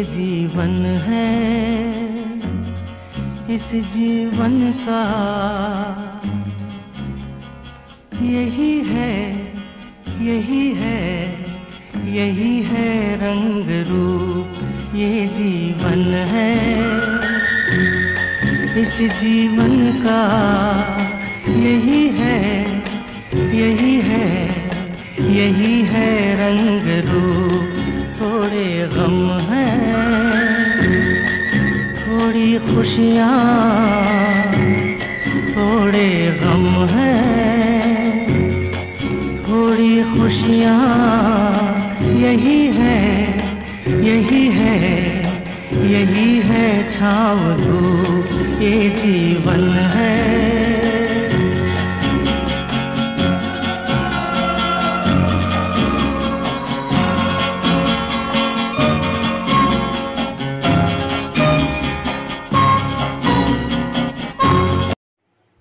जीवन है, इस जीवन का यही है, यही है, यही है रंग रूप, ये जीवन है, इस जीवन का यही है, यही है, यही है रंग रूप। थोड़े गम हैं, थोड़ी खुशियाँ, थोड़े गम हैं, थोड़ी खुशियाँ, यही है, यही है, यही है छाँव धूप, ये जीवन है।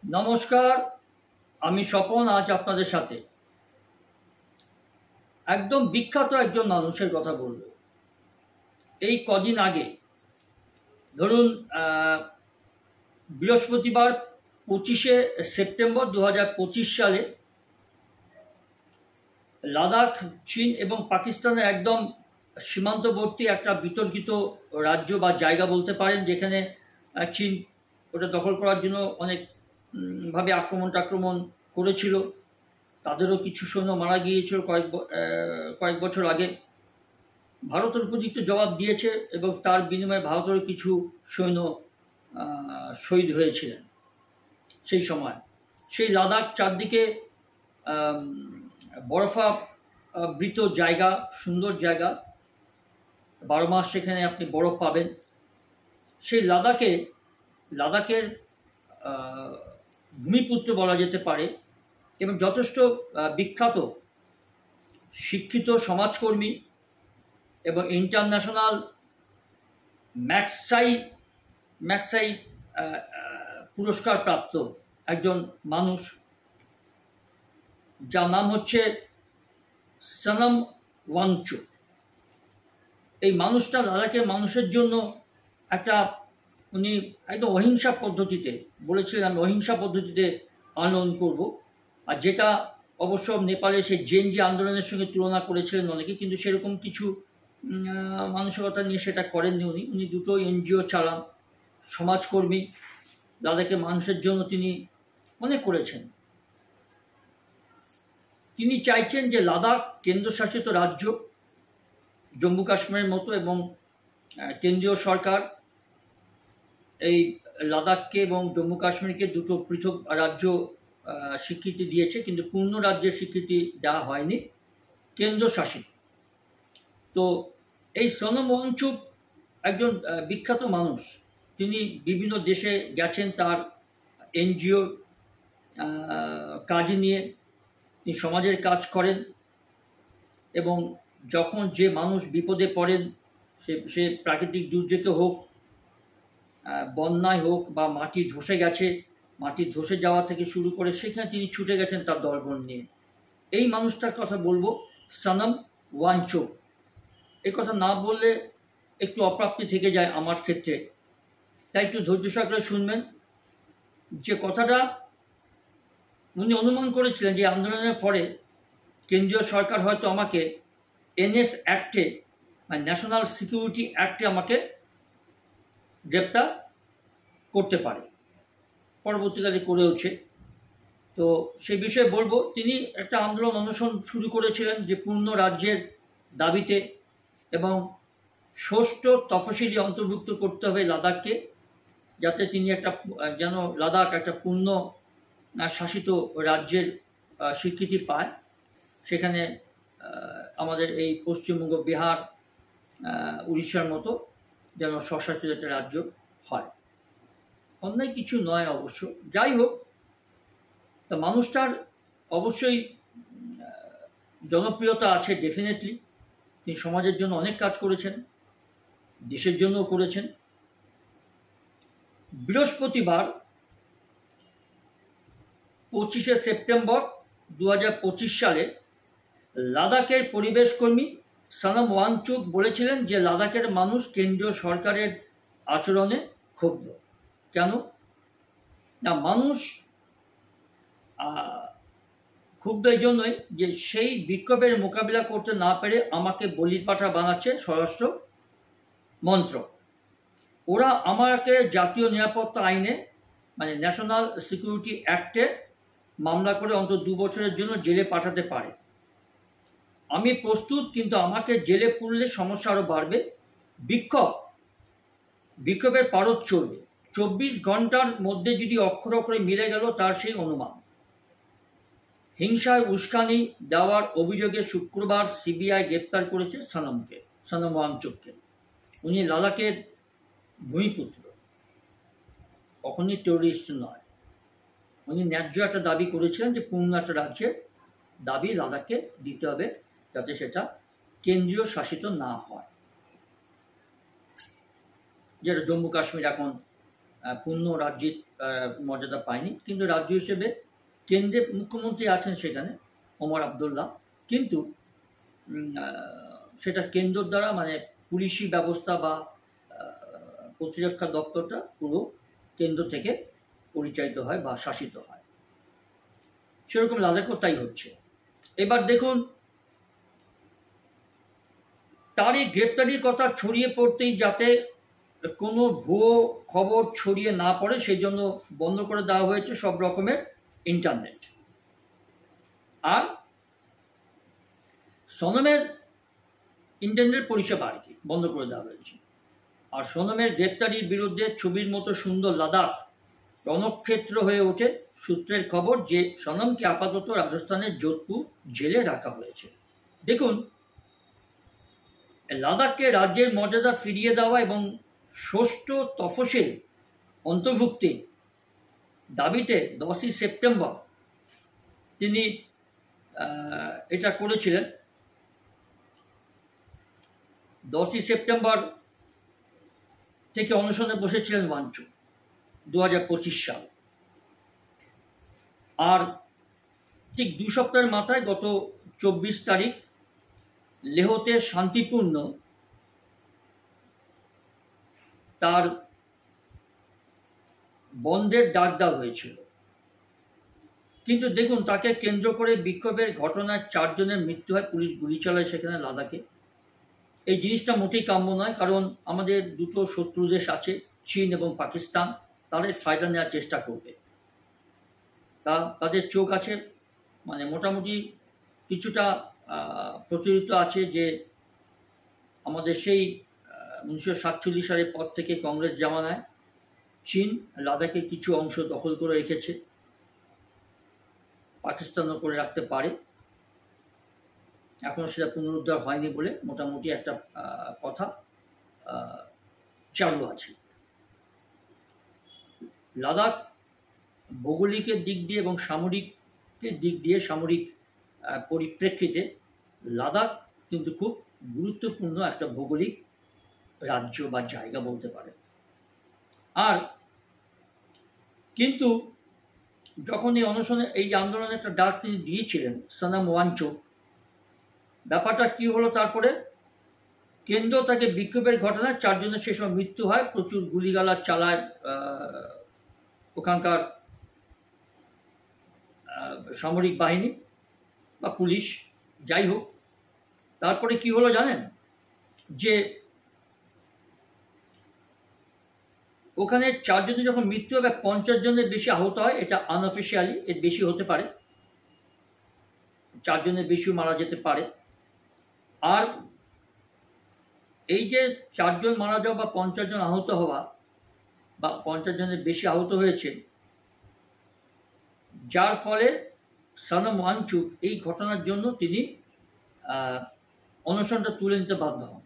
নমস্কার, আমি স্বপন। আজ আপনাদের সাথে একদম বিখ্যাত একজন মানুষের কথা বলবো। এই কদিন আগে ধরুন বৃহস্পতিবার 25শে সেপ্টেম্বর 2025 সালে লাদাখ চীন এবং পাকিস্তানের একদম সীমান্তবর্তী একটা বিতর্কিত রাজ্য বা জায়গা বলতে পারেন, যেখানে চীন ওটা দখল করার জন্য অনেক ভাবে আক্রমণ করেছিল। তাদেরও কিছু সৈন্য মারা গিয়েছিল কয়েক বছর আগে। ভারতের উপযুক্ত জবাব দিয়েছে এবং তার বিনিময়ে ভারতেরও কিছু সৈন্য শহীদ হয়েছিলেন সেই সময়। সেই লাদাখ চারদিকে বরফাবৃত জায়গা, সুন্দর জায়গা, 12 মাস সেখানে আপনি বরফ পাবেন। সেই লাদাখের ভূমিপুত্র বলা যেতে পারে এবং যথেষ্ট বিখ্যাত শিক্ষিত সমাজকর্মী এবং ইন্টারন্যাশনাল ম্যাকসাই পুরস্কার প্রাপ্ত একজন মানুষ, যার নাম হচ্ছে সনম ওয়াংচুক। এই মানুষটা লাদাখের মানুষের জন্য উনি একদম অহিংসা পদ্ধতিতে বলেছিলেন, আমি অহিংসা পদ্ধতিতে আন্দোলন করব। আর যেটা অবশ্য নেপালে সেই জেনজি আন্দোলনের সঙ্গে তুলনা করেছিলেন অনেকে, কিন্তু সেরকম কিছু মানসিকতা নিয়ে সেটা করেননি উনি দুটো এনজিও চালান, সমাজকর্মী, লাদাখের মানুষের জন্য তিনি অনেক করেছেন। তিনি চাইছেন যে লাদাখ কেন্দ্রশাসিত রাজ্য জম্মু কাশ্মীরের মতো, এবং কেন্দ্রীয় সরকার এই লাদাখকে এবং জম্মু কাশ্মীরকে দুটো পৃথক রাজ্য স্বীকৃতি দিয়েছে, কিন্তু পূর্ণ রাজ্যের স্বীকৃতি দেওয়া হয়নি, কেন্দ্রশাসিত। তো এই সনম ওয়াংচুক একজন বিখ্যাত মানুষ। তিনি বিভিন্ন দেশে গেছেন তার এনজিও কাজ নিয়ে, তিনি সমাজের কাজ করেন এবং যখন যে মানুষ বিপদে পড়েন, সে প্রাকৃতিক দুর্যোগে হোক, বন্যায় হোক, বা মাটি ধসে গেছে, মাটি ধসে যাওয়া থেকে শুরু করে সেখানে তিনি ছুটে গেছেন তার দলবল নিয়ে। এই মানুষটার কথা বলবো, সনম ওয়াংচুক। এই কথা না বললে একটু অপ্রাপ্তি থেকে যায় আমার ক্ষেত্রে, তাই একটু ধৈর্য সহকারে শুনবেন। যে কথাটা উনি অনুমান করেছিলেন যে আন্দোলনের পরে কেন্দ্রীয় সরকার হয়তো আমাকে এনএস অ্যাক্টে, মানে ন্যাশনাল সিকিউরিটি অ্যাক্টে আমাকে গ্রেপ্তার করতে পারে, পরবর্তীকালে করেওছে। তো সেই বিষয়ে বলবো, তিনি একটা আন্দোলন অনশন শুরু করেছিলেন যে পূর্ণ রাজ্যের দাবিতে, এবং ষষ্ঠ তফসিলি অন্তর্ভুক্ত করতে হবে লাদাখকে, যাতে তিনি যেন লাদাখ একটা পূর্ণ শাসিত রাজ্যের স্বীকৃতি পায়। সেখানে আমাদের এই পশ্চিমবঙ্গ, বিহার, উড়িষ্যার মতো যেন স্বশাসিত একটা রাজ্য হয়। অন্যায় কিছু নয় অবশ্য। যাই হোক, তা মানুষটার অবশ্যই জনপ্রিয়তা আছে, ডেফিনেটলি। তিনি সমাজের জন্য অনেক কাজ করেছেন, দেশের জন্যও করেছেন। বৃহস্পতিবার 25শে সেপ্টেম্বর 2025 সালে লাদাখের পরিবেশ কর্মী সানাম ওয়াংচুক বলেছিলেন যে লাদাখের মানুষ কেন্দ্রীয় সরকারের আচরণে ক্ষুব্ধ। কেন না, মানুষ ক্ষুব্ধ এই জন্যই যে সেই বিক্ষোভের মোকাবিলা করতে না পেরে আমাকে বলির পাঠা বানাচ্ছে স্বরাষ্ট্র মন্ত্রক। ওরা আমাকে জাতীয় নিরাপত্তা আইনে মানে ন্যাশনাল সিকিউরিটি অ্যাক্টে মামলা করে অন্তত 2 বছরের জন্য জেলে পাঠাতে পারে। আমি প্রস্তুত, কিন্তু আমাকে জেলে পুরলে সমস্যা আরও বাড়বে। বিক্ষোভের পারদ চলবে। 24 ঘন্টার মধ্যে যদি অক্ষরে অক্ষরে মিলে গেল তার সেই অনুমান। হিংসায় উস্কানি দেওয়ার অভিযোগে শুক্রবার সিবিআই গ্রেপ্তার করেছে সানাম ওয়াংচুককে। উনি লাদাখের ভূমিপুত্র, কখনই টেরোরিস্ট নয়। উনি ন্যায্য একটা দাবি করেছিলেন যে পূর্ণ একটা রাজ্যের দাবি লাদাখকে দিতে হবে, যাতে সেটা কেন্দ্রীয় শাসিত না হয়। যেটা জম্মু কাশ্মীর এখন পূর্ণ রাজ্যের মর্যাদা পায়নি, কিন্তু রাজ্য হিসেবে কেন্দ্রে মুখ্যমন্ত্রী আছেন সেখানে ওমর আবদুল্লাহ, কিন্তু সেটা কেন্দ্রের দ্বারা মানে পুলিশি ব্যবস্থা বা প্রতিরক্ষা দপ্তরটা পুরো কেন্দ্র থেকে পরিচালিত হয় বা শাসিত হয়। সেরকম লাদাখও তাই হচ্ছে। এবার দেখুন, তারই গ্রেপ্তারির কথা ছড়িয়ে পড়তেই যাতে কোনো ভুয়ো খবর ছড়িয়ে না পড়ে সেই জন্য বন্ধ করে দেওয়া হয়েছে সব রকমের ইন্টারনেট। আর সোনমের ইন্টারনেট পরিষেবা আর কি বন্ধ করে দেওয়া হয়েছে। আর সোনমের গ্রেপ্তারির বিরুদ্ধে ছবির মতো সুন্দর লাদাখ রণক্ষেত্র হয়ে ওঠে। সূত্রের খবর যে সোনমকে আপাতত রাজস্থানের যোধপুর জেলে রাখা হয়েছে। দেখুন, লাদাখকে রাজ্যের মর্যাদা ফিরিয়ে দেওয়া এবং ষষ্ঠ তফসিল অন্তর্ভুক্তি দাবিতে 10ই সেপ্টেম্বর তিনি এটা করেছিলেন। 10ই সেপ্টেম্বর থেকে অনশনে বসেছিলেন ওয়াংচুক 2025 সাল। আর ঠিক 2 সপ্তাহের মাথায় গত 24 তারিখ লেহতে শান্তিপূর্ণ তার বন্ধের ডাক দেওয়া হয়েছিল। কিন্তু দেখুন, তাকে কেন্দ্র করে বিক্ষোভের ঘটনায় 4 জনের মৃত্যু হয়, পুলিশ গুলি চালায় সেখানে লাদাখে। এই জিনিসটা মোটেই কাম্য নয়, কারণ আমাদের দুটো শত্রু দেশ আছে, চীন এবং পাকিস্তান। তাদের ফায়দা নেওয়ার চেষ্টা করবে। তাদের চোখ আছে, মানে মোটামুটি কিছুটা প্রচলিত আছে যে আমাদের সেই 1947 সালের পর থেকে কংগ্রেস জামানায় চীন লাদাখের কিছু অংশ দখল করে রেখেছে, পাকিস্তানও করে রাখতে পারে। এখনও সেটা পুনরুদ্ধার হয়নি বলে মোটামুটি একটা কথা চালু আছে। লাদাখ ভৌগোলিকের দিক দিয়ে এবং সামরিকের দিক দিয়ে, সামরিক পরিপ্রেক্ষিতে লাদাখ কিন্তু খুব গুরুত্বপূর্ণ একটা ভৌগোলিক রাজ্য বা জায়গা বলতে পারে। আর কিন্তু যখন এই অনশনে এই আন্দোলনে একটা ডাক তিনি দিয়েছিলেন সানাম ওয়াংচুক, ব্যাপারটা কি হলো তারপরে? কেন্দ্র তাকে বিক্ষোভের ঘটনায় 4 জনের সে সময় মৃত্যু হয়, প্রচুর গুলিগালা চালায় ওখানকার সামরিক বাহিনী বা পুলিশ, যাই হোক। তারপরে কি হলো জানেন? যে ওখানে 4 জনের যখন মৃত্যু হবে, 50 জনের বেশি আহত হয়। এটা আনঅফিসিয়ালি, এর বেশি হতে পারে, 4 জনের বেশিও মারা যেতে পারে। আর এই যে 4 জন মারা যাওয়া বা 50 জন আহত হওয়া বা 50 জনের বেশি আহত হয়েছে, যার ফলে সানাম ওয়াংচুক এই ঘটনার জন্য তিনি অনশনটা তুলে নিতে বাধ্য হন।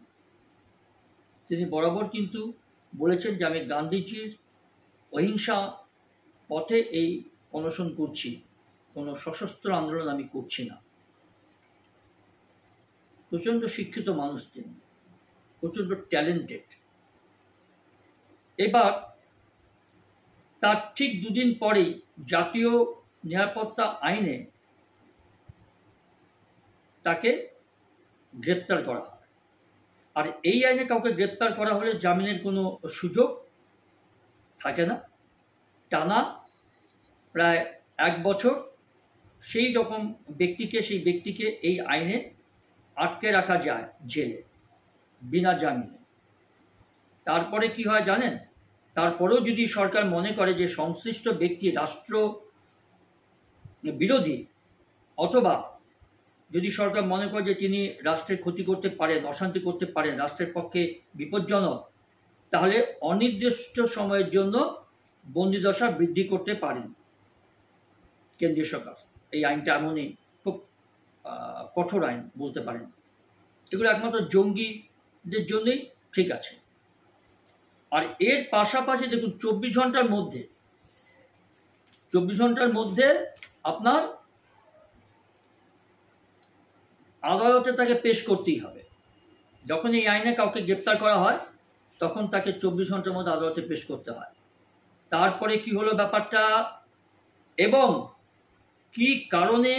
তিনি বরাবর কিন্তু বলেছেন যে আমি গান্ধীজির অহিংসা পথে এই অনশন করছি, কোনো সশস্ত্র আন্দোলন আমি করছি না। প্রচণ্ড শিক্ষিত মানুষ তিনি, প্রচণ্ড ট্যালেন্টেড। এবার তার ঠিক 2 দিন পরেই জাতীয় নিরাপত্তা আইনে তাকে গ্রেপ্তার করা হয়। আর এই আইনে কাউকে গ্রেপ্তার করা হলে জামিনের কোনো সুযোগ থাকে না। টানা প্রায় 1 বছর সেই ব্যক্তিকে এই আইনে আটকে রাখা যায় জেলে বিনা জামিনে। তারপরে কি হয় জানেন? তারপরেও যদি সরকার মনে করে যে সংশ্লিষ্ট ব্যক্তি রাষ্ট্র বিরোধী, অথবা যদি সরকার মনে করে যে তিনি রাষ্ট্রের ক্ষতি করতে পারেন, অশান্তি করতে পারেন, রাষ্ট্রের পক্ষে বিপজ্জনক, তাহলে অনির্দিষ্ট সময়ের জন্য বন্দিদশা বৃদ্ধি করতে পারেন কেন্দ্রীয় সরকার। এই আইনটা এমনই খুব কঠোর আইন বলতে পারেন। এগুলো একমাত্র জঙ্গিদের জন্যই ঠিক আছে। আর এর পাশাপাশি দেখুন 24 ঘন্টার মধ্যে আপনার আদালতে তাকে পেশ করতেই হবে। যখন এই আইনে কাউকে গ্রেপ্তার করা হয় তখন তাকে 24 ঘন্টার মধ্যে আদালতে পেশ করতে হয়। তারপরে কি হলো ব্যাপারটা, এবং কি কারণে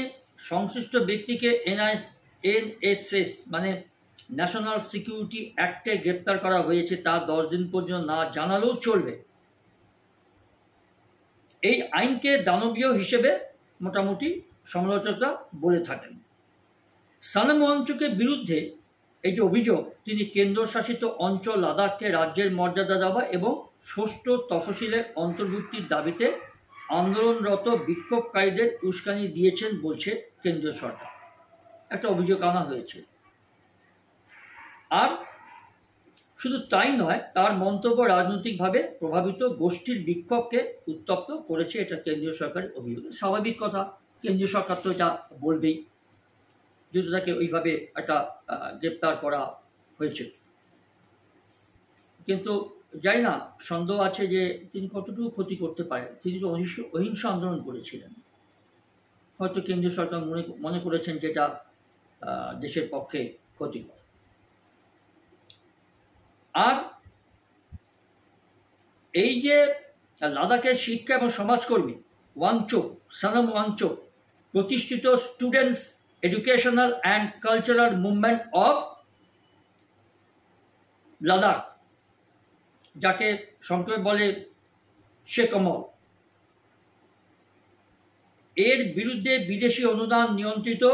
সংশ্লিষ্ট ব্যক্তিকে এনএসএস মানে ন্যাশনাল সিকিউরিটি অ্যাক্টে গ্রেপ্তার করা হয়েছে তা 10 দিন পর্যন্ত না জানালেও চলবে। এই আইনকে দানবীয় হিসেবে মোটামুটি সমালোচকরা বলে থাকেন। সানাম ওয়াংচুকের বিরুদ্ধে এই যে অভিযোগ, তিনি কেন্দ্রশাসিত অঞ্চল লাদাখকে রাজ্যের মর্যাদা দেওয়া এবং 6ষ্ঠ তফসিলের অন্তর্ভুক্তির দাবিতে আন্দোলনরত বিক্ষোভকারীদের উস্কানি দিয়েছেন বলছে কেন্দ্রীয় সরকার। একটা অভিযোগ আনা হয়েছে। আর শুধু তাই নয়, তার মন্তব্য রাজনৈতিকভাবে প্রভাবিত গোষ্ঠীর বিক্ষোভকে উত্তপ্ত করেছে, এটা কেন্দ্রীয় সরকারের অভিযোগ। স্বাভাবিক কথা, কেন্দ্রীয় সরকার তো এটা বলবেই, যেহেতু তাকে ওইভাবে একটা গ্রেপ্তার করা হয়েছে। কিন্তু জানি না, সন্দেহ আছে যে তিনি কতটুকু ক্ষতি করতে পারেন। তিনি তো অহিংস আন্দোলন করেছিলেন, হয়তো কেন্দ্রীয় সরকার মনে করেছেন যেটা দেশের পক্ষে ক্ষতিকর। আর এই যে লাদাখের শিক্ষা এবং সমাজকর্মী সানাম ওয়াংচুক প্রতিষ্ঠিত students educational and cultural movement of Ladakh, যাকে সংক্ষেপে বলে শেকমল, এর বিরুদ্ধে বিদেশি অনুদান নিয়ন্ত্রিত,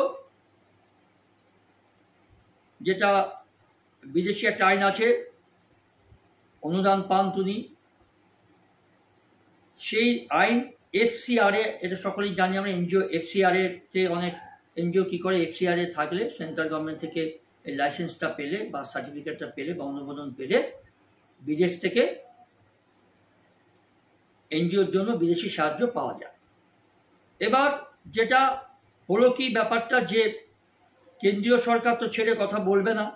যেটা বিদেশি একটা আইন আছে, অনুদান পান তিনি, সেই আইন FCRA, এটা সকলেই জানি আমরা, এনজিও FCRA তে অনেক এনজিও কি করে, FCRA থাকলে সেন্ট্রাল গভর্নমেন্ট থেকে এই লাইসেন্সটা পেলে বা সার্টিফিকেটটা পেলে বা অনুমোদন পেলে বিদেশ থেকে এনজিওর জন্য বিদেশি সাহায্য পাওয়া যায়। এবার যেটা হলো কি ব্যাপারটা, যে কেন্দ্রীয় সরকার তো ছেড়ে কথা বলবে না।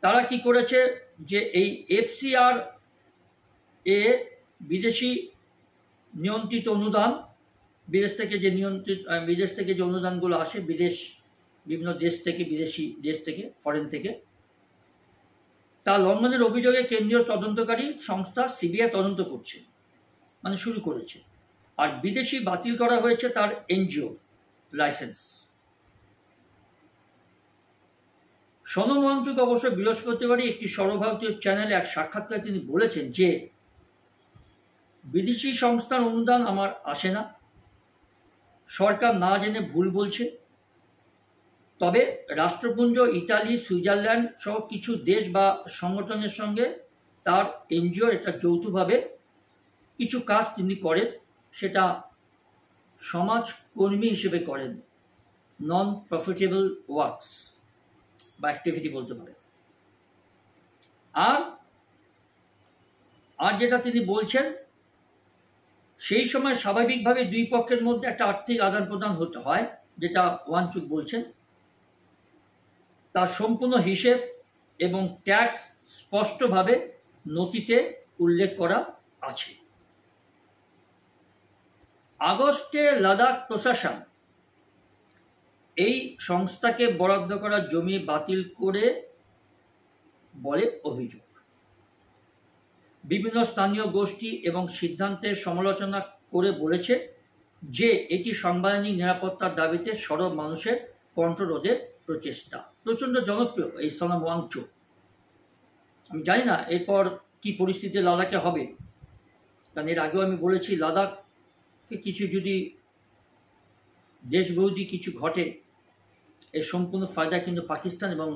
তারা কি করেছে, যে এই FCRA বিদেশি নিয়ন্ত্রিত অনুদান, বিদেশ থেকে যে অনুদানগুলো আসে, বিভিন্ন দেশ থেকে, বিদেশি দেশ থেকে, ফরেন থেকে, তা লঙ্ঘনের অভিযোগে কেন্দ্রীয় তদন্তকারী সংস্থা CBI তদন্ত করছে, মানে শুরু করেছে। আর বিদেশি বাতিল করা হয়েছে তার এনজিও লাইসেন্স। সোনম ওয়াংচুক অবশ্য বৃহস্পতিবারই একটি সর্বভারতীয় চ্যানেলে এক সাক্ষাৎকারে তিনি বলেছেন যে বিদেশি সংস্থার অনুদান আমার আসে না, সরকার না জেনে ভুল বলছে। তবে রাষ্ট্রপুঞ্জ ইতালি, সুইজারল্যান্ড সহ কিছু দেশ বা সংগঠনের সঙ্গে তার এনজিও এটা যৌথভাবে কিছু কাজ তিনি করেন, সেটা সমাজকর্মী হিসেবে করেন, নন প্রফিটেবল ওয়ার্কস বা অ্যাক্টিভিটি বলতে পারে। আর যেটা তিনি বলছেন, সেই সময় স্বাভাবিকভাবে দুই পক্ষের মধ্যে একটা আর্থিক আদান প্রদান হতে হয়, যেটা ওয়াংচুক বলছেন, তার সম্পূর্ণ হিসেব এবং ট্যাক্স স্পষ্টভাবে নথিতে উল্লেখ করা আছে। আগস্টে লাদাখ প্রশাসন এই সংস্থাকে বরাদ্দ করা জমি বাতিল করে বলে অভিযোগ। বিভিন্ন স্থানীয় গোষ্ঠী এবং সিদ্ধান্তের সমালোচনা করে বলেছে যে এটি সাংবিধানিক নিরাপত্তার দাবিতে সরব মানুষের কণ্ঠরোধের প্রচেষ্টা। প্রচণ্ড জনপ্রিয় এই সনাম ওয়াংচুক। আমি জানি না এরপর কি পরিস্থিতি লাদাখে হবে, কারণ এর আগেও আমি বলেছি লাদাখকে কিছু যদি দেশবিরোধী কিছু ঘটে এর সম্পূর্ণ ফায়দা কিন্তু পাকিস্তান এবং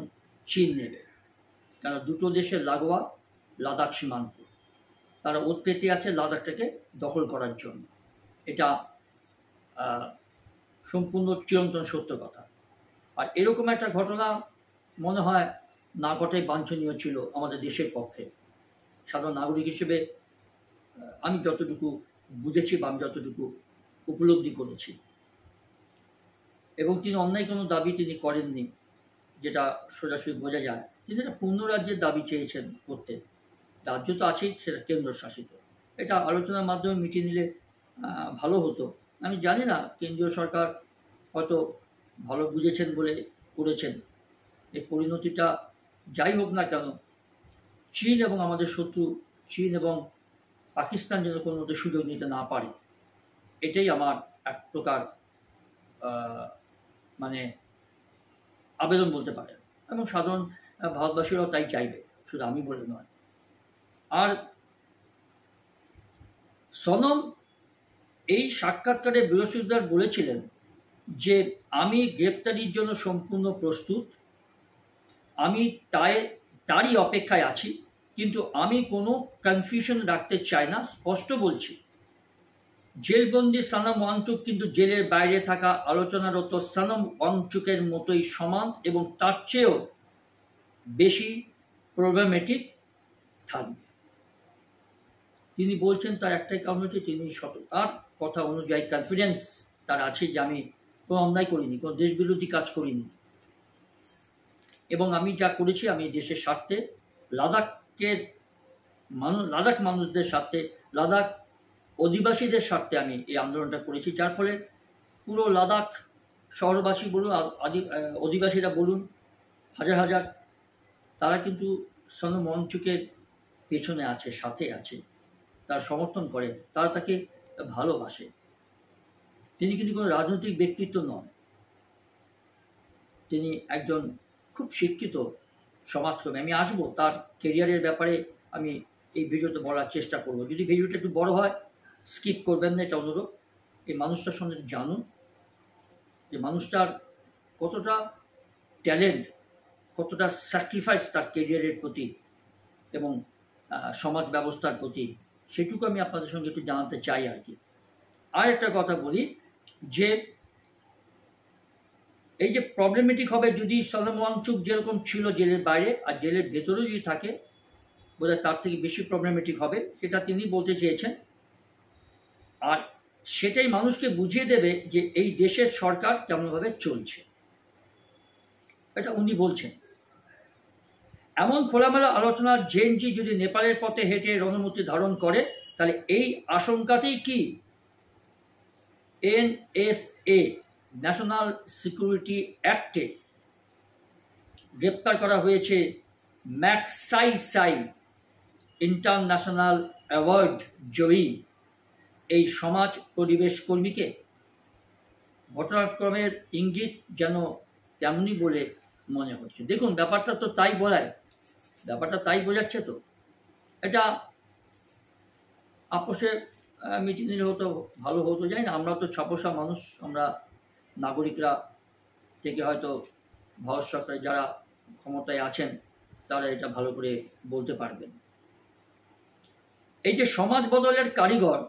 চীন নেবে, কারণ দুটো দেশের লাগোয়া লাদাখ সীমান্ত, তারা ওত পেতে আছে লাদাখটাকে দখল করার জন্য। এটা সম্পূর্ণ চিরন্তন সত্য কথা। আর এরকম একটা ঘটনা মনে হয় না ঘটাই বাঞ্ছনীয় ছিল আমাদের দেশের পক্ষে। সাধারণ নাগরিক হিসেবে আমি যতটুকু বুঝেছি বা আমি যতটুকু উপলব্ধি করেছি, এবং তিনি অন্যায় কোনো দাবি তিনি করেননি, যেটা সোজাসুজি বোঝা যায়। তিনি একটা পূর্ণ রাজ্যের দাবি চেয়েছেন করতে। রাজ্য তো আছেই, সেটা কেন্দ্রশাসিত। এটা আলোচনার মাধ্যমে মিটিয়ে নিলে ভালো হতো। আমি জানি না কেন্দ্রীয় সরকার হয়তো ভালো বুঝেছেন বলে করেছেন। এই পরিণতিটা যাই হোক না কেন, চীন এবং আমাদের শত্রু চীন এবং পাকিস্তান যেন কোনো মতো সুযোগ নিতে না পারে, এটাই আমার এক প্রকার মানে আবেদন বলতে পারেন, এবং সাধারণ ভারতবাসীরাও তাই চাইবে, শুধু আমি বলে নয়। আর সনম এই সাক্ষাৎকারে বৃহস্পতিবার বলেছিলেন যে আমি গ্রেপ্তারির জন্য সম্পূর্ণ প্রস্তুত, আমি তারই অপেক্ষায় আছি, কিন্তু আমি কোনো কনফিউশন রাখতে চাই না, স্পষ্ট বলছি। জেলবন্দি সনম ওয়াংচুক কিন্তু জেলের বাইরে থাকা আলোচনারত সনম ওয়াংচুকের মতোই সমান এবং তার চেয়েও বেশি প্রবলেমেটিক থাকবে। তিনি বলছেন তার একটাই কারণ হচ্ছে তিনি সততার কথা অনুযায়ী কনফিডেন্স তার আছে যে আমি কোনো অন্যায় করিনি, কোনো দেশবিরোধী কাজ করিনি, এবং আমি যা করেছি আমি দেশের স্বার্থে, লাদাখ মানুষদের স্বার্থে, লাদাখ অধিবাসীদের স্বার্থে আমি এই আন্দোলনটা করেছি, যার ফলে পুরো লাদাখ শহরবাসী বলুন, অধিবাসীরা বলুন, হাজার হাজার, তারা কিন্তু সনম ওয়াংচুকের পেছনে আছে, সাথে আছে, তার সমর্থন করে, তারা তাকে ভালোবাসে। তিনি কিন্তু কোনো রাজনৈতিক ব্যক্তিত্ব নন, তিনি একজন খুব শিক্ষিত সমাজকর্মী। আমি আসবো তার কেরিয়ারের ব্যাপারে, আমি এই ভিডিওতে বলার চেষ্টা করব। যদি ভিডিওটা একটু বড় হয় স্কিপ করবেন না, এটা অনুরোধ। এই মানুষটার সঙ্গে জানুন যে মানুষটার কতটা ট্যালেন্ট, কতটা স্যাক্রিফাইস তার কেরিয়ারের প্রতি এবং সমাজ ব্যবস্থার প্রতি, সেটুকু আমি আপনাদের সঙ্গে একটু জানাতে চাই আর কি। আর একটা কথা বলি যে এই যে প্রবলেমেটিক হবে যদি সনম ওয়াংচুক যেরকম ছিল জেলের বাইরে আর জেলের ভেতরেও যদি থাকে, বোধহয় তার থেকে বেশি প্রবলেমেটিক হবে, সেটা তিনি বলতে চেয়েছেন। আর সেটাই মানুষকে বুঝিয়ে দেবে যে এই দেশের সরকার কেমনভাবে চলছে, এটা উনি বলছেন। এমন খোলামেলা আলোচনার জেএনজি যদি নেপালের পথে হেঁটে রণমূর্তি ধারণ করে, তাহলে এই আশঙ্কাতেই কি এনএসএ ন্যাশনাল সিকিউরিটি অ্যাক্টে গ্রেপ্তার করা হয়েছে ম্যাকসাই ইন্টারন্যাশনাল অ্যাওয়ার্ড জয়ী এই সমাজ পরিবেশ কর্মীকে। ঘটনাক্রমের ইঙ্গিত যেন তেমনি বলে মনে হচ্ছে। দেখুন, ব্যাপারটা তো তাই বলায়, ব্যাপারটা তাই বোঝাচ্ছে। তো এটা আপোষে মিটিয়ে নিলে হতো, ভালো হতো, জানি না। আমরা তো ছাপোষা মানুষ, আমরা নাগরিকরা থেকে হয়তো ভারত সরকারে যারা ক্ষমতায় আছেন তারা এটা ভালো করে বলতে পারবেন। এই যে সমাজ বদলের কারিগর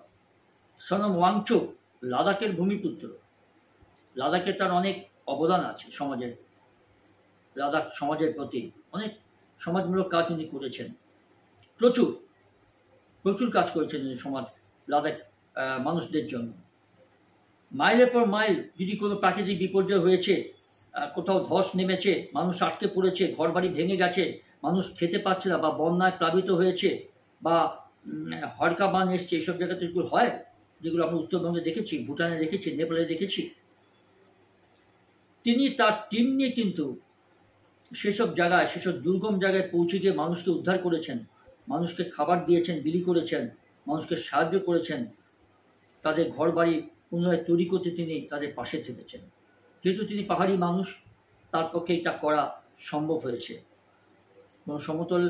সনম ওয়াংচুক লাদাখের ভূমিপুত্র, লাদাখে তার অনেক অবদান আছে সমাজের, লাদাখ সমাজের প্রতি অনেক সমাজমূলক কাজ উনি করেছেন, প্রচুর প্রচুর কাজ করেছেন উনি সমাজ লাদাখ মানুষদের জন্য। মাইলের পর মাইল যদি কোনো প্রাকৃতিক বিপর্যয় হয়েছে, কোথাও ধস নেমেছে, মানুষ আটকে পড়েছে, ঘরবাড়ি ভেঙে গেছে, মানুষ খেতে পাচ্ছে না, বা বন্যায় প্লাবিত হয়েছে, বা হড়কা বান এসছে, এইসব জায়গাতে যেগুলো হয়, যেগুলো আমরা উত্তরবঙ্গে দেখেছি, ভুটানে দেখেছি, নেপালে দেখেছি, তিনি তার টিম নিয়ে কিন্তু সেসব জায়গায়, সেসব দুর্গম জায়গায় পৌঁছে গিয়ে মানুষকে উদ্ধার করেছেন, মানুষকে খাবার দিয়েছেন, বিলি করেছেন, মানুষকে সাহায্য করেছেন, তাদের ঘর বাড়ি পুনরায় তৈরি করতে তিনি তাদের পাশে থেকেছেন। যেহেতু তিনি পাহাড়ি মানুষ, তার পক্ষে এটা করা সম্ভব হয়েছে। এবং সমতল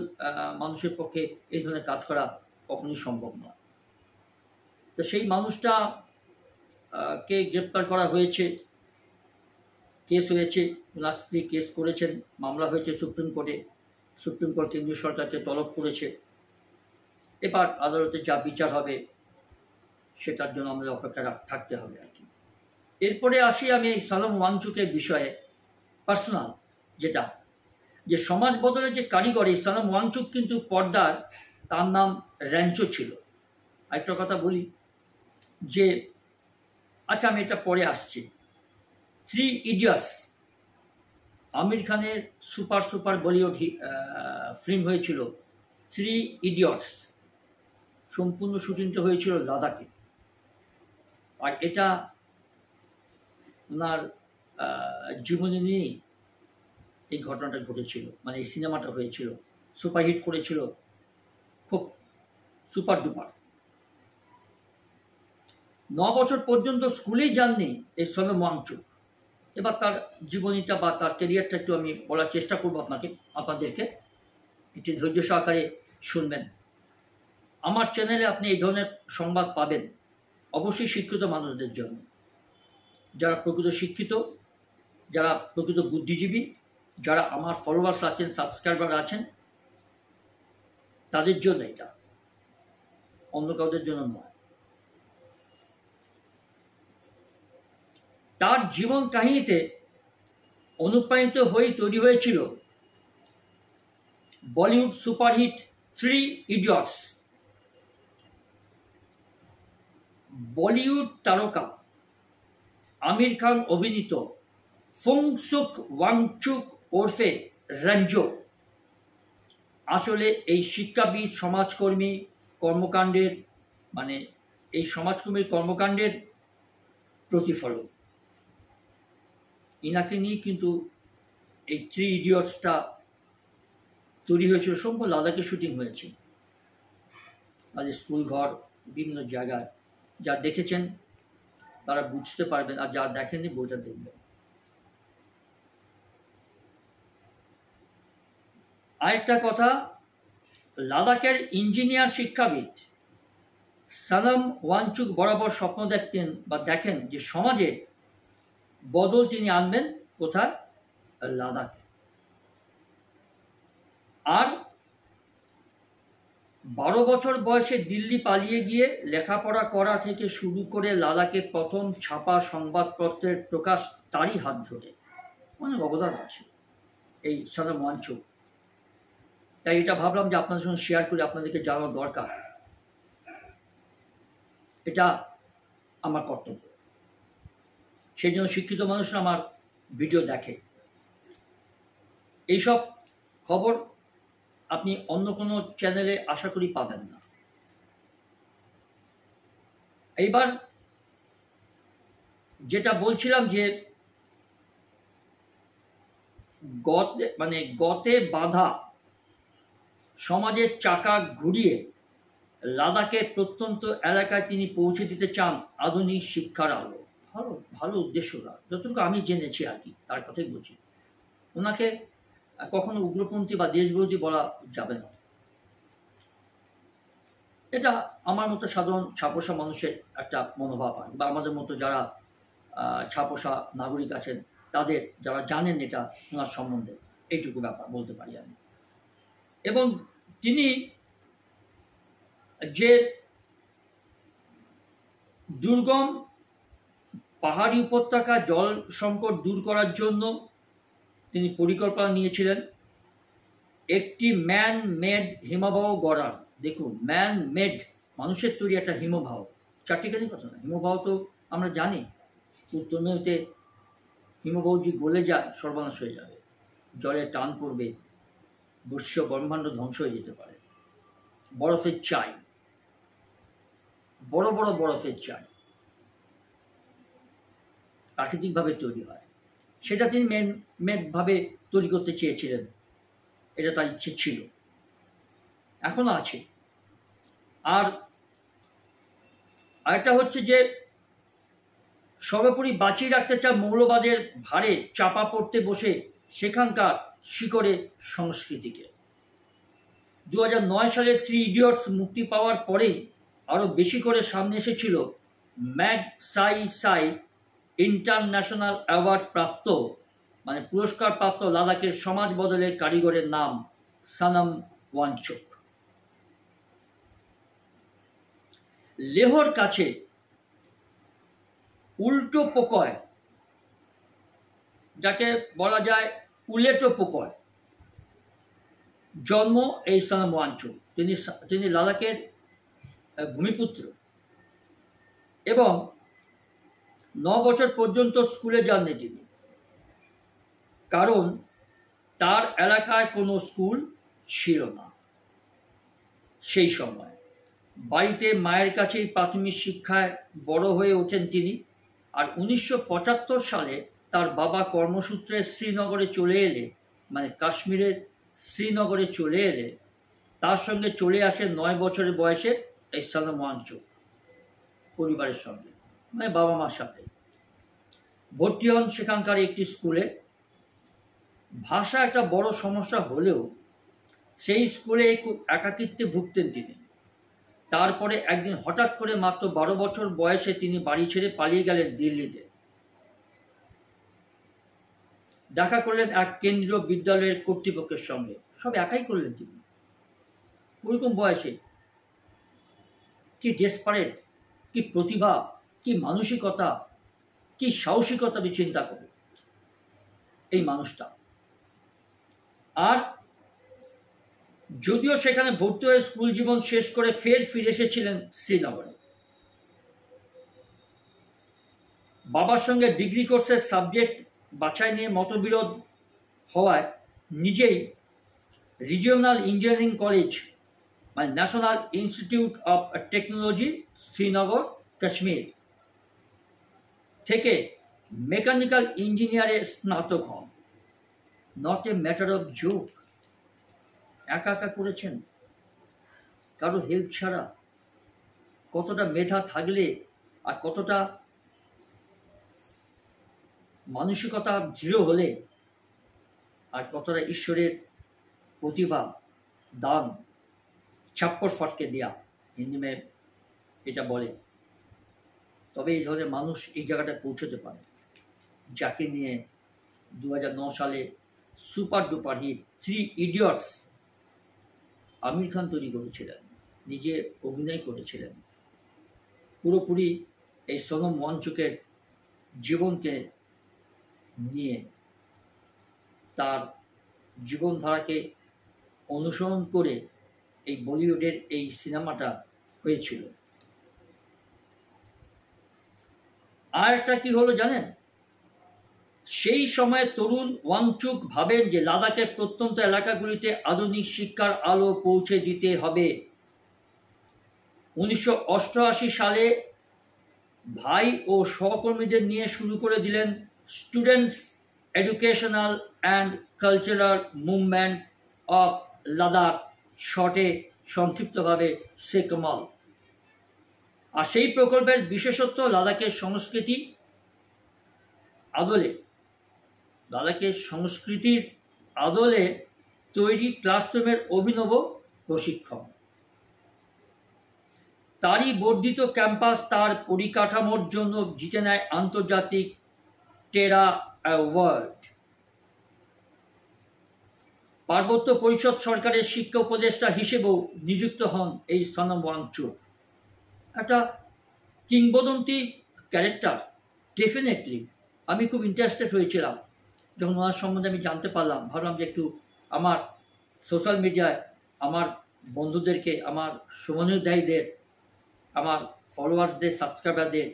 মানুষের পক্ষে এই ধরনের কাজ করা কখনোই সম্ভব নয়। তো সেই মানুষটা কে গ্রেপ্তার করা হয়েছে, কেস হয়েছে, ওনার স্ত্রী কেস করেছেন, মামলা হয়েছে সুপ্রিম কোর্টে। সুপ্রিম কোর্ট কেন্দ্রীয় সরকারকে তলব করেছে। এবার আদালতে যা বিচার হবে সেটার জন্য আমাদের অপেক্ষা থাকতে হবে আর কি। এরপরে আসি আমি এই সালম ওয়াংচুকের বিষয়ে পার্সোনাল, যেটা যে সমাজ বদলের যে কারিগর এই সালম ওয়াংচুক কিন্তু পর্দার তার নাম র্যাঞ্চো ছিল। আরেকটা কথা বলি যে, আচ্ছা আমি এটা পরে আসছি, 3 ইডিয়টস আমির খানের সুপার বলিউড ফিল্ম হয়েছিল 3 ইডিয়টস। সম্পূর্ণ শুটিংটা হয়েছিল লাদাখে। আর এটা ওনার জীবনী নিয়েই এই ঘটনাটা ঘটেছিল, মানে এই সিনেমাটা হয়েছিল, সুপারহিট করেছিল, খুব সুপার ডুপার। 9 বছর পর্যন্ত স্কুলেই যাননি এই সালম ওয়াংচুক। এবার তার জীবনীটা বা তার ক্যারিয়ারটা একটু আমি বলার চেষ্টা করবো আপনাদেরকে, একটু ধৈর্য সহকারে শুনবেন। আমার চ্যানেলে আপনি এই ধরনের সংবাদ পাবেন অবশ্যই শিক্ষিত মানুষদের জন্য, যারা প্রকৃত শিক্ষিত, যারা প্রকৃত বুদ্ধিজীবী, যারা আমার ফলোয়ার্স আছেন, সাবস্ক্রাইবার আছেন, তাদের জন্য এটা, অন্য কাউদের জন্য নয়। তার জীবন কাহিনীতে অনুপ্রাণিত হয়ে তৈরি হয়েছিল বলিউড সুপারহিট 3 ইডিয়টস। বলিউড তারকা আমির খান অভিনীত ফুংসুক ওয়াংচুক ওরফে র্যাঞ্চো আসলে এই শিক্ষাবিদ সমাজকর্মী কর্মকাণ্ডের, মানে এই সমাজকর্মীর কর্মকাণ্ডের প্রতিফলন। ইনাকে নিয়ে কিন্তু এই 3 ইডিয়টসটা তৈরি হয়েছিল, সম্পূর্ণ লাদাখে শুটিং হয়েছে। তাদের স্কুল ঘর বিভিন্ন জায়গায়, যা দেখেছেন তারা বুঝতে পারবেন, আর যা দেখেননি বইটা দেখবেন। আরেকটা কথা, লাদাখের ইঞ্জিনিয়ার শিক্ষাবিদ সালম ওয়াংচুক বরাবর স্বপ্ন দেখেন যে সমাজে বদল তিনি আনবেন কোথায়, লাদাখে। আর 12 বছর বয়সে দিল্লি পালিয়ে গিয়ে লেখাপড়া করা থেকে শুরু করে লাদাখে প্রথম ছাপা সংবাদপত্রের প্রকাশ তারই হাত ধরে। অনেক অবদান আছে এই সালম ওয়াংচুক। তাই এটা ভাবলাম যে আপনাদের সঙ্গে শেয়ার করে আপনাদেরকে জানানো দরকার, এটা আমার কর্তব্য। সেই জন্য শিক্ষিত মানুষরা আমার ভিডিও দেখে। এইসব খবর আপনি অন্য কোনো চ্যানেলে আশা করি পাবেন না। এইবার যেটা বলছিলাম যে গতে বাঁধা সমাজের চাকা ঘুরিয়ে লাদাখের প্রত্যন্ত এলাকায় তিনি পৌঁছে দিতে চান আধুনিক শিক্ষার আলো। ভালো ভালো উদ্দেশ্যটা, যতটুকু আমি জেনেছি আর কি, তার কথাই বলছি। ওনাকে কখনো উগ্রপন্থী বা দেশবিরোধী বলা যাবে না। এটা আমার মতো সাধারণ ছাপোষা মানুষের একটা মনোভাব হয়, বা আমাদের মতো যারা ছাপোষা নাগরিক আছেন তাদের, যারা জানেন এটা ওনার সম্বন্ধে, এইটুকু ব্যাপার বলতে পারি আমি। এবং তিনি যে দুর্গম পাহাড়ি উপত্যকা জল সংকট দূর করার জন্য তিনি পরিকল্পনা নিয়েছিলেন একটি ম্যান মেড হিমবাহ গড়ার। দেখুন, ম্যান মেড, মানুষের তৈরি একটা হিমবাহ, চারটিখানি কথা না। হিমবাহ তো আমরা জানি, উত্তর মেরুতে হিমবাহ যদি গলে যায় সর্বনাশ হয়ে যাবে, জলের টান পড়বে, বিশ্ব ব্রহ্মাণ্ড ধ্বংস হয়ে যেতে পারে। বরফের চাই, বড় বড় বরফের চাই প্রাকৃতিকভাবে তৈরি হয়, সেটা তিনি মেডভাবে তৈরি করতে চেয়েছিলেন। এটা তার ইচ্ছে ছিল, এখনো আছে। আর আরেকটা হচ্ছে যে সর্বোপরি বাঁচিয়ে রাখতে চায় মৌলবাদের ভারে চাপা পড়তে বসে সেখানকার শিকড়ে সংস্কৃতিকে। 2009 সালে থ্রি ইডিয়টস মুক্তি পাওয়ার পরেই আরও বেশি করে সামনে এসেছিল ম্যাগ সাই সাই ইন্টারন্যাশনাল অ্যাওয়ার্ড প্রাপ্ত, মানে পুরস্কার প্রাপ্ত লাদাখের সমাজ বদলের কারিগরের নাম সানাম ওয়াংচুক। লেহর কাছে উল্টো পোকয়, যাকে বলা যায় উলেটো পোকয়, জন্ম এই সানাম ওয়াংচুক। তিনি লাদাখের ভূমিপুত্র এবং 9 বছর পর্যন্ত স্কুলে যাননি তিনি, কারণ তার এলাকায় কোনো স্কুল ছিল না সেই সময়। বাড়িতে মায়ের কাছেই প্রাথমিক শিক্ষায় বড় হয়ে ওঠেন তিনি। আর 1975 সালে তার বাবা কর্মসূত্রে শ্রীনগরে চলে এলে, মানে কাশ্মীরের শ্রীনগরে চলে এলে তার সঙ্গে চলে আসে 9 বছরের বয়সে এই সানাম ওয়াংচুক পরিবারের সঙ্গে, মানে বাবা মার সাথে। ভর্তি হন সেখানকার একটি স্কুলে। ভাষা একটা বড় সমস্যা হলেও সেই স্কুলে খুব একাকিত্বে ভুগতেন তিনি। তারপরে একদিন হঠাৎ করে মাত্র 12 বছর বয়সে তিনি বাড়ি ছেড়ে পালিয়ে গেলেন দিল্লিতে। দেখা করলেন এক কেন্দ্রীয় বিদ্যালয়ের কর্তৃপক্ষের সঙ্গে, সব একাই করলেন তিনি। ওরকম বয়সে কি ডেসপারেট, কি প্রতিভা, কি মানসিকতা, কি সাহসিকতা চিন্তা করে এই মানুষটা। আর যদিও সেখানে ভর্তি হয়ে স্কুল জীবন শেষ করে ফের ফিরে এসেছিলেন শ্রীনগরে, বাবার সঙ্গে ডিগ্রি কোর্সের সাবজেক্ট বাছাই নিয়ে মতবিরোধ হওয়ায় নিজেই রিজিওনাল ইঞ্জিনিয়ারিং কলেজ, মানে national institute of technology Srinagar Kashmir থেকে মেকানিক্যাল ইঞ্জিনিয়ারে স্নাতক হন। Not a matter of joke, একা একা করেছেন, কারো হেল্প ছাড়া। কতটা মেধা থাকলে আর কতটা মানসিকতা দৃঢ় হলে আর কতটা ঈশ্বরের প্রতিভা দান, ছাপ্পর ফটকে দেয়া হিন্দি মে এটা বলে, তবে এই ধরনের মানুষ এই জায়গাটায় পৌঁছতে পারে, যাকে নিয়ে 2009 সালে super duper hit Three Idiots Aamir Khan তৈরি করেছিলেন, নিজে অভিনয় করেছিলেন। পুরোপুরি এই সানাম ওয়াংচুকের জীবনকে নিয়ে, তার জীবনধারাকে অনুসরণ করে এই বলিউডের এই সিনেমাটা হয়েছিল। আর একটা কি হলো জানেন, সেই সময় তরুণ ওয়াংচুক ভাবেন যে লাদাখের প্রত্যন্ত এলাকাগুলিতে আধুনিক শিক্ষার আলো পৌঁছে দিতে হবে। 1988 সালে ভাই ও সহকর্মীদের নিয়ে শুরু করে দিলেন students educational and cultural movement of Ladakh, শর্টে সংক্ষিপ্তভাবে সেকমল। আর সেই প্রকল্পের বিশেষত্ব লাদাখের সংস্কৃতি আদলে, লাদাখের সংস্কৃতির আদলে তৈরি ক্লাসরুমের অভিনব প্রশিক্ষণ। তারই বর্ধিত ক্যাম্পাস তার পরিকাঠামোর জন্য জিতে নেয় আন্তর্জাতিক টেরা অ্যাওয়ার্ড। পার্বত্য পরিষদ সরকারের শিক্ষা উপদেষ্টা হিসেবেও নিযুক্ত হন এই সানাম ওয়াংচুক। একটা কিংবদন্তি ক্যারেক্টার। ডেফিনেটলি আমি খুব ইন্টারেস্টেড হয়েছিলাম যখন ওনার সম্বন্ধে আমি জানতে পারলাম। ভাবলাম যে একটু আমার সোশ্যাল মিডিয়ায় আমার বন্ধুদেরকে, আমার শুভানুধ্যায়ীদের, আমার ফলোয়ার্সদের, সাবস্ক্রাইবারদের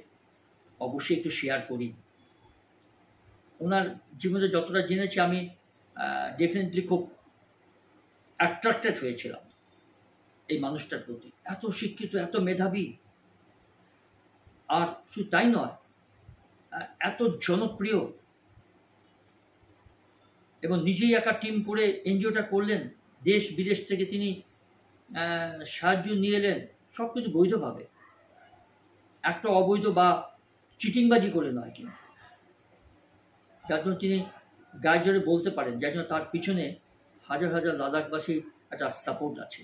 অবশ্যই একটু শেয়ার করি। ওনার জীবনে যতটা জেনেছি আমি ডেফিনেটলি খুব অ্যাট্রাক্টেড হয়েছিলাম এই মানুষটার প্রতি। এত শিক্ষিত, এত মেধাবী, আর শুধু তাই নয়, এত জনপ্রিয়, এবং নিজেই একা টিম করে এনজিওটা করলেন। দেশ বিদেশ থেকে তিনি সাহায্য নিয়ে এলেন, সব কিছু বৈধভাবে, একটা অবৈধ বা চিটিংবাজি করে নয়। কিন্তু যার জন্য তিনি গায়ে জোরে বলতে পারেন, যার জন্য তার পিছনে হাজার হাজার লাদাখবাসীর একটা সাপোর্ট আছে।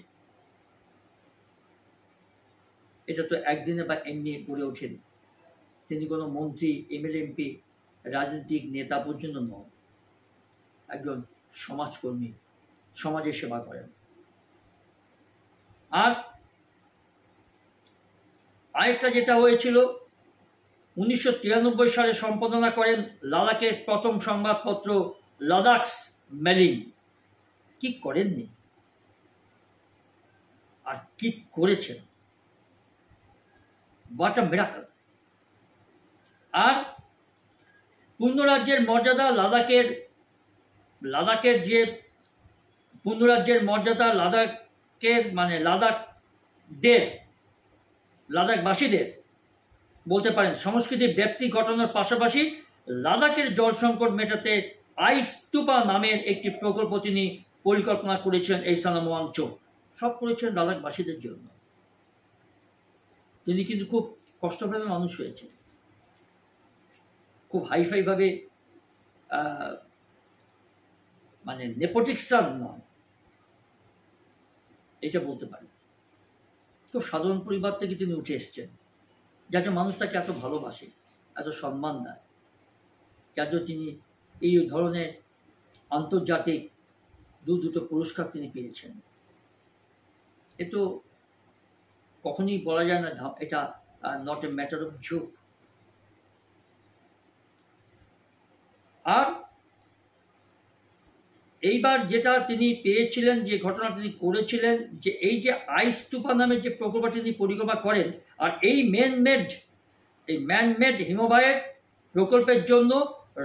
এটা তো একদিনে বা এমনি গড়ে ওঠেনি। তিনি কোনো মন্ত্রী, এমএলএ, এমপি, রাজনৈতিক নেতা পর্যন্ত নন, একজন সমাজকর্মী, সমাজের সেবা করেন। আর আরেকটা যেটা হয়েছিল, 1993 সালে সম্পাদনা করেন লাদাখের প্রথম সংবাদপত্র লাদাখস মেলিং। কি করেননি আর কি করেছেন, হোয়াট আ মিরাকল। আর পূর্ণ রাজ্যের মর্যাদা লাদাখের যে পূর্ণ রাজ্যের মর্যাদা লাদাখের মানে লাদাখবাসীদের বলতে পারেন সংস্কৃতি ব্যাপ্তি ঘটানোর পাশাপাশি লাদাখের জল সংকট মেটাতে আইস্তুপা নামের একটি প্রকল্প তিনি পরিকল্পনা করেছেন। এই সানাম ওয়াংচুক সব করেছেন লাদাখবাসীদের জন্য। তিনি কিন্তু খুব কষ্টভাবে মানুষ হয়েছে, খুব হাইফাই ভাবে মানে নেপোটিক্সার নয়, এটা বলতে পারি। খুব সাধারণ পরিবার থেকে তিনি উঠে এসছেন, যাতে মানুষ তাকে এত ভালোবাসে, এত সম্মান দেয়, যাতে তিনি এই ধরনের আন্তর্জাতিক দুটো পুরস্কার তিনি পেয়েছেন। এ তো কখনই বলা যায় না এটা not a matter of joke. আর এইবার যেটা তিনি পেয়েছিলেন, যে ঘটনা তিনি করেছিলেন, যে এই যে আইস্তুপা নামের যে প্রকল্প তিনি পরিকল্পনা করেন, আর এই ম্যানমেড হিমবাহের প্রকল্পের জন্য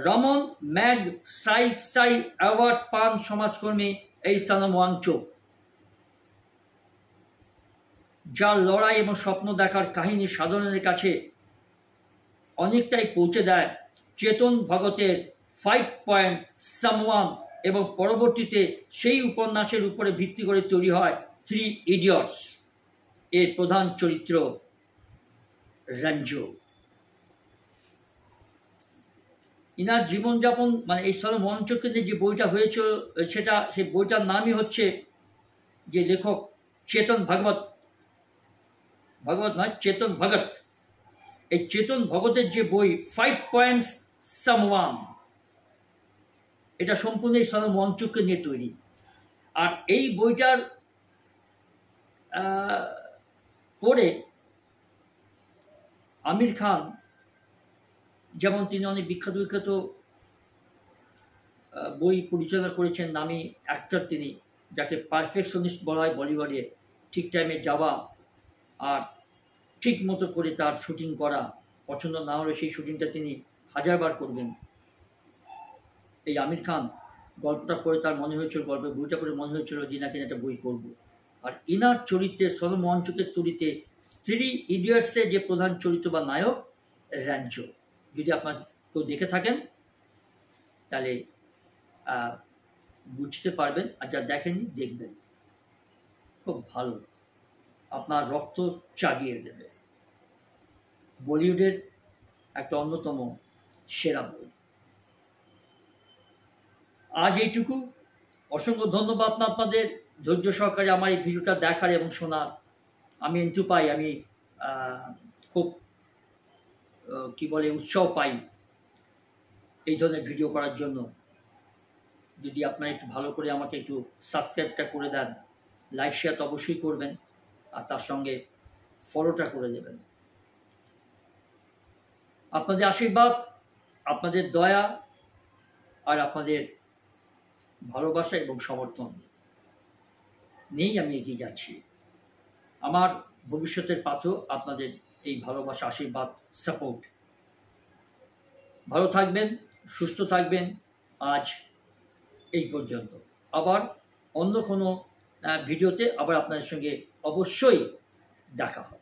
রমন ম্যাগসাইসাই অ্যাওয়ার্ড পান সমাজকর্মী এই সানাম ওয়াংচুক, যার লড়াই এবং স্বপ্ন দেখার কাহিনী সাধারণের কাছে অনেকটাই পৌঁছে দেয় চেতন ভগতের 5 পয়েন্ট সামওয়ান, এবং পরবর্তীতে সেই উপন্যাসের উপরে ভিত্তি করে তৈরি হয় 3 ইডিয়টস এর প্রধান চরিত্র রঞ্জু। ইনার জীবনযাপন মানে এই সানাম ওয়াংচুকের যে বইটা হয়েছিল সেই বইটার নামই হচ্ছে, যে লেখক চেতন ভগত নয়, চেতন ভগত। এই চেতন ভগতের যে বই 5 পয়েন্টস সামওয়ান, এটা সম্পূর্ণ এই সানাম ওয়াংচুককে নিয়ে তৈরি। আর এই বইটার পড়ে আমির খান, যেমন তিনি অনেক বিখ্যাত বই পরিচালনা করেছেন, নামী অ্যাক্টর তিনি, যাকে পারফেকশনিস্ট বলা হয় বলিউডে, ঠিক টাইমে যাওয়া আর ঠিক মতো করে তার শুটিং করা, পছন্দ না হলে সেই শুটিংটা তিনি 1000 বার করবেন। এই আমির খান গল্পটা পড়ে তার মনে হয়েছিল, গল্পের বইটা পড়ে মনে হয়েছিল যে নাকি একটা বই করব। আর ইনার চরিত্রে সানাম ওয়াংচুকের চরিত্রে 3 ইডিয়টসের যে প্রধান চরিত্র বা নায়ক রঞ্জু, যদি আপনার কেউ দেখে থাকেন তাহলে বুঝতে পারবেন, আর যা দেখেননি দেখবেন, খুব ভালো, আপনার রক্ত চাগিয়ে দেবে। বলিউডের একটা অন্যতম সেরা বই। আজ এইটুকু। অসংখ্য ধন্যবাদ আপনাদের ধৈর্য সহকারে আমার এই ভিডিওটা দেখার এবং শোনার। আমি এন্টু পাই, আমি খুব উৎসাহ পাই এই ধরনের ভিডিও করার জন্য। যদি আপনারা একটু ভালো করে আমাকে একটু সাবস্ক্রাইবটা করে দেন, লাইক শেয়ার তো অবশ্যই করবেন, আর তার সঙ্গে ফলোটা করে দেবেন। আপনাদের আশীর্বাদ, আপনাদের দয়া আর আপনাদের ভালোবাসা এবং সমর্থন নিয়েই আমি এগিয়ে যাচ্ছি। আমার ভবিষ্যতের পাথেও আপনাদের এই ভালোবাসা, আশীর্বাদ, সাপোর্ট। ভালো থাকবেন, সুস্থ থাকবেন। আজ এই পর্যন্ত। আবার অন্য কোনো ভিডিওতে আবার আপনাদের সঙ্গে অবশ্যই দেখা হবে।